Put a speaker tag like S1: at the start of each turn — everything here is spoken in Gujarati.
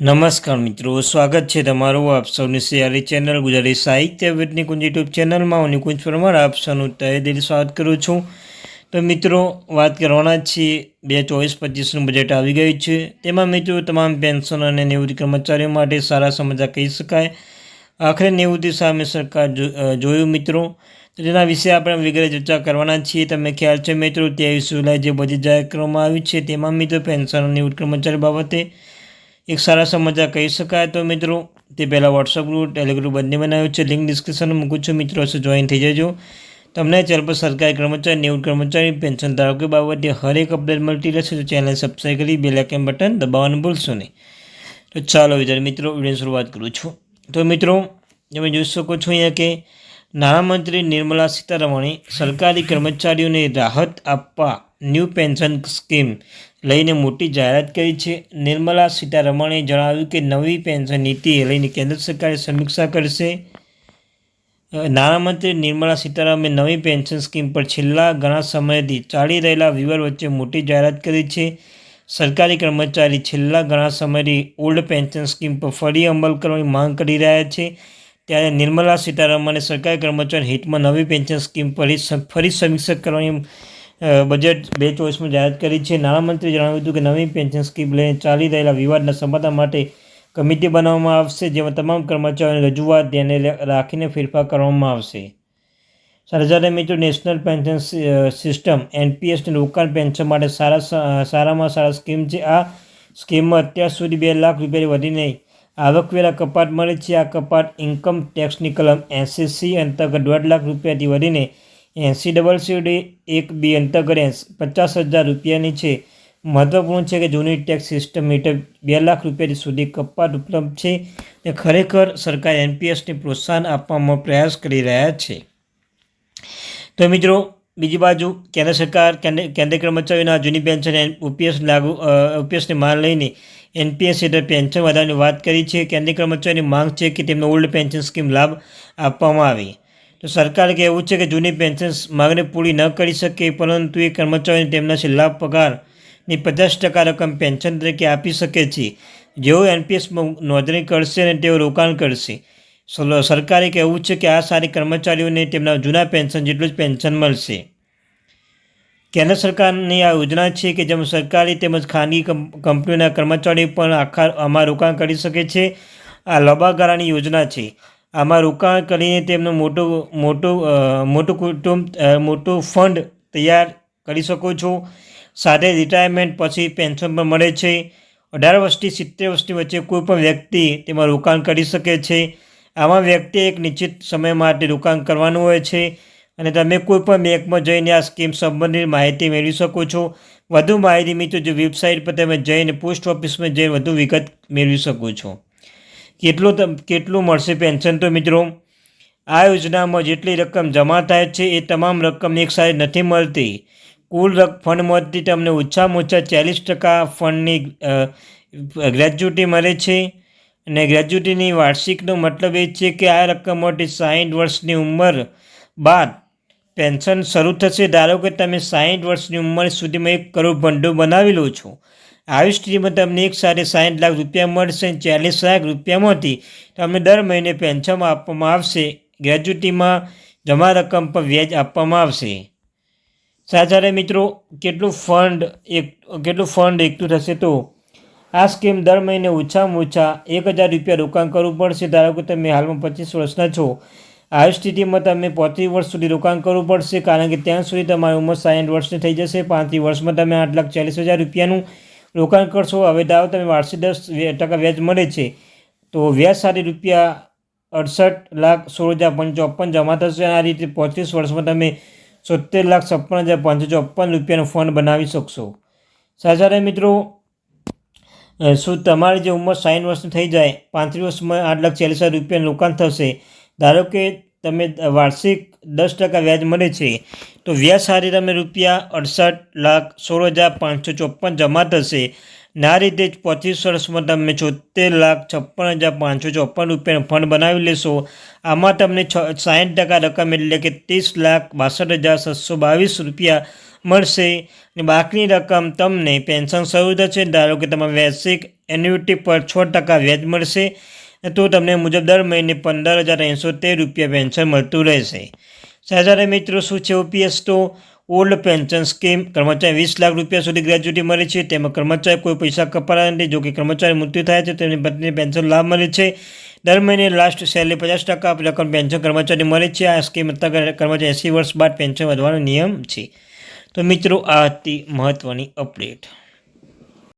S1: નમસ્કાર મિત્રો, સ્વાગત છે તમારું આપ સૌની સિયારી ચેનલ ગુજરાતી સાહિત્ય વિદની કુંજ યુટ્યુબ ચેનલમાં હું નિકુંજ પરમાર આપ સૌનું તહેદિલ સ્વાગત કરું છું. તો મિત્રો, વાત કરવાના છીએ 2024-25નું બજેટ આવી ગયું છે. તેમાં મિત્રો તમામ પેન્શન અને નિવૃત્ત કર્મચારીઓ માટે સારા સમાચાર કહી શકાય. આખરે નિવૃત્તિ સામે સરકાર જોયું મિત્રો. તો તેના વિશે આપણે વિગતે ચર્ચા કરવાના છીએ. તમને ખ્યાલ છે મિત્રો, 23 જુલાઈ જે બજેટ જાહેર કરવામાં આવ્યું છે તેમાં મિત્રો પેન્શન અને નિવૃત્ત કર્મચારી બાબતે એક સારા સમાચાર કહી શકાય. તો મિત્રો, તે પહેલાં વોટ્સઅપ ગ્રુપ, ટેલિગ્રુપ બંને બનાવ્યું છે. લિંક ડિસ્ક્રિપ્શનમાં મૂકું છું મિત્રો, જોઈન થઈ જજો. તમને ચેનલ પર સરકારી કર્મચારી, નિવૃત્ત કર્મચારી, પેન્શન ધારકો બાબતે હરેક અપડેટ મળતી રહેશે. તો ચેનલ સબસ્ક્રાઈબ કરી બેલ આઇકન બટન દબાવવાનું ભૂલશો નહીં. તો ચાલો વિદ્યાર્થી મિત્રો, વિડીયોની શરૂઆત કરું છું. તો મિત્રો, તમે જોઈ શકો છો અહીંયા કે નાણામંત્રી નિર્મલા સીતારમણે સરકારી કર્મચારીઓને રાહત આપવા ન્યૂ પેન્શન સ્કીમ લઈને મોટી જાહેરાત કરી છે. નિર્મલા સીતારમણે જણાવ્યું કે નવી પેન્શન નીતિ લઈને કેન્દ્ર સરકારે સમીક્ષા કરશે. નાણામંત્રી નિર્મલા સીતારમણે નવી પેન્શન સ્કીમ પર છેલ્લા ઘણા સમયથી ચાલી રહેલા વિવાદ વચ્ચે મોટી જાહેરાત કરી છે. સરકારી કર્મચારી છેલ્લા ઘણા સમયથી ઓલ્ડ પેન્શન સ્કીમ પર ફરી અમલ કરવાની માંગ કરી રહ્યા છે. ત્યારે નિર્મલા સીતારમણે સરકારી કર્મચારી હિતમાં નવી પેન્શન સ્કીમ પર ફરી સમીક્ષા કરવાની બજેટ 2024માં જાહેરાત કરી છે. નાણામંત્રીએ જણાવ્યું હતું કે નવી પેન્શન સ્કીમ લઈને ચાલી રહેલા વિવાદના સમાધાન માટે કમિટી બનાવવામાં આવશે, જેમાં તમામ કર્મચારીઓની રજૂઆત ધ્યાને રાખીને ફેરફાર કરવામાં આવશે. સાથે મિત્રો, નેશનલ પેન્શન સિસ્ટમ NPSની રોકાણ પેન્શન માટે સારામાં સારા સ્કીમ છે. આ સ્કીમમાં અત્યાર સુધી 2 લાખ રૂપિયાથી વધીને આવકવેરા કપાત મળે છે. આ કપાત ઇન્કમ ટેક્સની કલમ 80C અંતર્ગત 1.5 લાખ રૂપિયાથી વધીને 80CCD1B અંતર્ગત 50,000 રૂપિયાની છે. મહત્વપૂર્ણ છે કે જૂની ટેક્સ સિસ્ટમ હેઠળ 2 લાખ રૂપિયા સુધી કપાત ઉપલબ્ધ છે. તે ખરેખર સરકાર NPSને પ્રોત્સાહન આપવામાં પ્રયાસ કરી રહ્યા છે. તો મિત્રો, બીજી બાજુ કેન્દ્ર સરકાર કેન્દ્રીય કર્મચારીઓના જૂની પેન્શન OPSની માંગ લઈને NPS હેઠળ પેન્શન વધારવાની વાત કરી છે. કેન્દ્રીય કર્મચારીની માંગ છે કે તેમને ઓલ્ડ પેન્શન સ્કીમ લાભ આપવામાં આવે. તો સરકારે કહેવું છે કે જૂની પેન્શન માંગને પૂરી ન કરી શકે, પરંતુ એ કર્મચારીઓને તેમના છેલ્લા પગારની 50% રકમ પેન્શન તરીકે આપી શકે છે. જેઓ NPSમાં નોંધણી કરશે અને તેઓ રોકાણ કરશે. સરકારે કહેવું છે કે આ સારી કર્મચારીઓને તેમના જૂના પેન્શન જેટલું જ પેન્શન મળશે. કેન્દ્ર સરકારની આ યોજના છે કે જેમાં સરકારી તેમજ ખાનગી કંપનીઓના કર્મચારીઓ પણ આમાં રોકાણ કરી શકે છે. આ લાંબા ગાળાની યોજના છે. આમાં રોકાણ કરીને તેમનું મોટું ફંડ તૈયાર કરી શકો છો. સાથે રિટાયરમેન્ટ પછી પેન્શન પણ મળે છે. 18 વર્ષથી 70 વર્ષની વચ્ચે કોઈ પણ વ્યક્તિ તેમાં રોકાણ કરી શકે છે. આમાં વ્યક્તિએ એક નિશ્ચિત સમય માટે રોકાણ કરવાનું હોય છે અને તમે કોઈ પણ બેંકમાં જઈને આ સ્કીમ સંબંધિત માહિતી મેળવી શકો છો. વધુ માહિતી મિત્રો જે વેબસાઇટ પર તમે જઈને પોસ્ટ ઓફિસમાં જઈને વધુ વિગત મેળવી શકો છો. કેટલું મળશે પેન્શન? તો મિત્રો, આ યોજનામાં જેટલી રકમ જમા થાય છે એ તમામ રકમ એકસાથે નથી મળતી. કુલ ફંડમાંથી તમને ઓછામાં ઓછા 40% ફંડની ગ્રેચ્યુટી મળે છે. અને ગ્રેચ્યુટીની વાર્ષિકનો મતલબ એ છે કે આ રકમમાંથી 60 વર્ષની ઉંમર બાદ પેન્શન શરૂ થશે. ધારો કે તમે 60 વર્ષની ઉંમર સુધીમાં 1 કરોડ ભંડોળ બનાવી લો છો. આવી સ્થિતિમાં તમને એક સાથે 60 લાખ રૂપિયા મળશે. 40 લાખ રૂપિયામાંથી તમને દર મહિને પેન્શન આપવામાં આવશે. ગ્રેચ્યુટીમાં જમા રકમ પર વ્યાજ આપવામાં આવશે. સાથે મિત્રો, કેટલું ફંડ એકઠું થશે? તો આ સ્કીમ દર મહિને ઓછામાં ઓછા 1,000 રૂપિયા રોકાણ કરવું પડશે. ધારો કે તમે હાલમાં 25 વર્ષના છો. આવી સ્થિતિમાં તમે 35 વર્ષ સુધી રોકાણ કરવું પડશે, કારણ કે ત્યાં સુધી તમારી ઉંમર 60 વર્ષની થઈ જશે. 35 વર્ષમાં તમે 8,40,000 રૂપિયાનું રોકાણ કરશો. હવે ધારો તમે વાર્ષિક 10% વ્યાજ મળે છે, તો વ્યાજ સાથે ₹68,16,554 જમા થશે. આ રીતે 35 વર્ષમાં તમે 70,56,554 રૂપિયાનું ફંડ બનાવી શકશો. સાથે મિત્રો, શું તમારી જે ઉંમર 60 વર્ષની થઈ જાય, 35 વર્ષમાં 8,40,000 રૂપિયાનું રોકાણ થશે. ધારો કે તમે વાર્ષિક 10% વ્યાજ મળે છે, તો વ્યાજ સાથે તમે ₹68,16,554 જમા થશે. ને આ રીતે જ 25 વર્ષમાં તમે 74,56,554 રૂપિયાનું ફંડ બનાવી લેશો. આમાં તમને 60% રકમ એટલે કે 30,62,722 રૂપિયા મળશે. અને બાકીની રકમ તમને પેન્શન શરૂ થશે, ધારો કે તમારે વૈશ્વિક એન્યુટી પર 6% વ્યાજ મળશે, તો તમને મુજબ દર મહિને 15,813 રૂપિયા પેન્શન મળતું રહેશે. સાથે મિત્રો શું છે ઓપીએસ તો ઓલ્ડ પેન્શન સ્કીમ કર્મચારી 20 લાખ રૂપિયા સુધી ગ્રેજ્યુટી મળે છે. તેમાં કર્મચારી કોઈ પૈસા કપાતા નથી. જો કે કર્મચારી મૃત્યુ થાય છે તેની પત્ની પેન્શન લાભ મળે છે. દર મહિને લાસ્ટ સેલરી 50% રકમ પેન્શન કર્મચારી મળે છે. આ સ્કીમ અંતર્ગત કર્મચારી 80 વર્ષ બાદ પેન્શન વધવાનો નિયમ છે. તો મિત્રો આ હતી મહત્ત્વની અપડેટ.